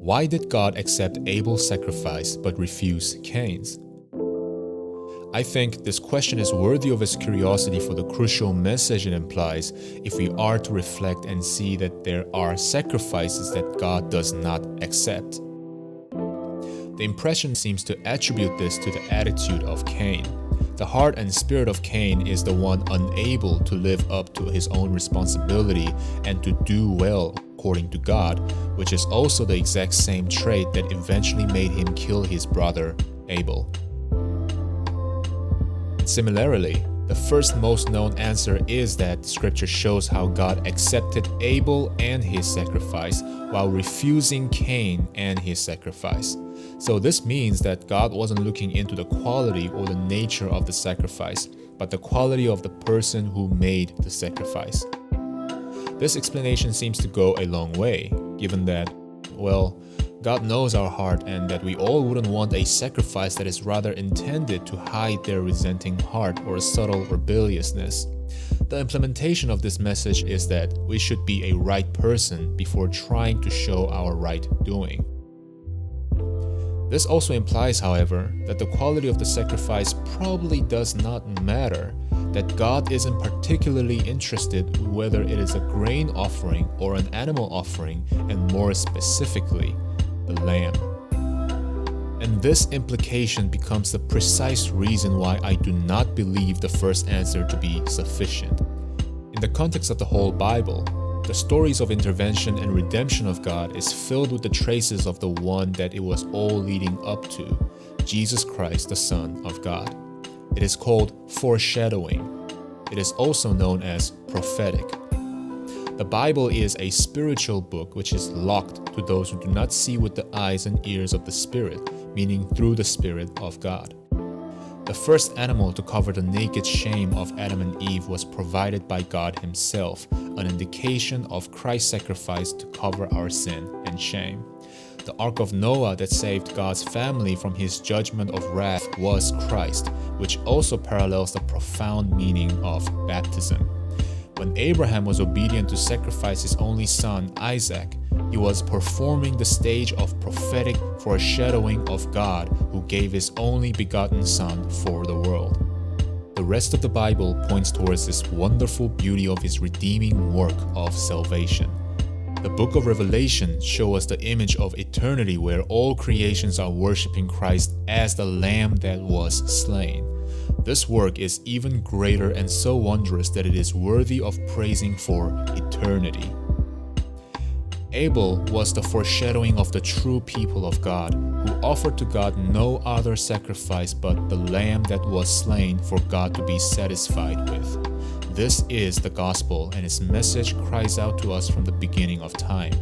Why did God accept Abel's sacrifice but refuse Cain's? I think this question is worthy of his curiosity for the crucial message it implies if we are to reflect and see that there are sacrifices that God does not accept. The impression seems to attribute this to the attitude of Cain. The heart and spirit of Cain is the one unable to live up to his own responsibility and to do well according to God, which is also the exact same trait that eventually made him kill his brother Abel. Similarly, the first most known answer is that Scripture shows how God accepted Abel and his sacrifice while refusing Cain and his sacrifice. So this means that God wasn't looking into the quality or the nature of the sacrifice, but the quality of the person who made the sacrifice. This explanation seems to go a long way, given that, God knows our heart and that we all wouldn't want a sacrifice that is rather intended to hide their resenting heart or a subtle rebelliousness. The implementation of this message is that we should be a right person before trying to show our right doing. This also implies, however, that the quality of the sacrifice probably does not matter, that God isn't particularly interested whether it is a grain offering or an animal offering, and more specifically, the lamb. And this implication becomes the precise reason why I do not believe the first answer to be sufficient. In the context of the whole Bible, the stories of intervention and redemption of God is filled with the traces of the one that it was all leading up to, Jesus Christ, the Son of God. It is called foreshadowing. It is also known as prophetic. The Bible is a spiritual book which is locked to those who do not see with the eyes and ears of the Spirit, meaning through the Spirit of God. The first animal to cover the naked shame of Adam and Eve was provided by God Himself, an indication of Christ's sacrifice to cover our sin and shame. The Ark of Noah that saved God's family from His judgment of wrath was Christ, which also parallels the profound meaning of baptism. When Abraham was obedient to sacrifice his only son, Isaac, he was performing the stage of prophetic foreshadowing of God who gave his only begotten son for the world. The rest of the Bible points towards this wonderful beauty of His redeeming work of salvation. The book of Revelation shows us the image of eternity where all creations are worshiping Christ as the Lamb that was slain. This work is even greater and so wondrous that it is worthy of praising for eternity. Abel was the foreshadowing of the true people of God, who offered to God no other sacrifice but the lamb that was slain for God to be satisfied with. This is the gospel, and its message cries out to us from the beginning of time.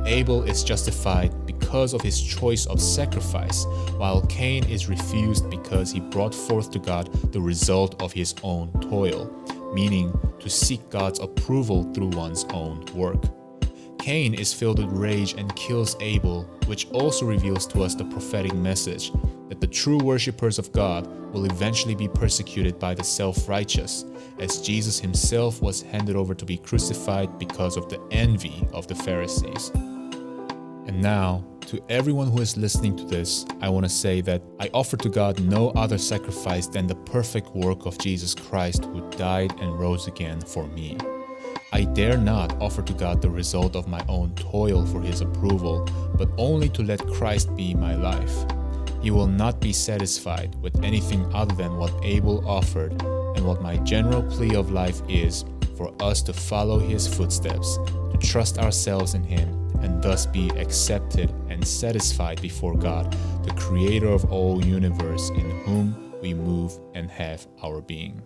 Abel is justified because of his choice of sacrifice, while Cain is refused because he brought forth to God the result of his own toil, meaning to seek God's approval through one's own work. Cain is filled with rage and kills Abel, which also reveals to us the prophetic message that the true worshippers of God will eventually be persecuted by the self-righteous, as Jesus Himself was handed over to be crucified because of the envy of the Pharisees. And now, to everyone who is listening to this, I want to say that I offer to God no other sacrifice than the perfect work of Jesus Christ, who died and rose again for me. I dare not offer to God the result of my own toil for His approval, but only to let Christ be my life. He will not be satisfied with anything other than what Abel offered, and what my general plea of life is for us to follow His footsteps, to trust ourselves in Him, and thus be accepted and satisfied before God, the Creator of all universe, in whom we move and have our being.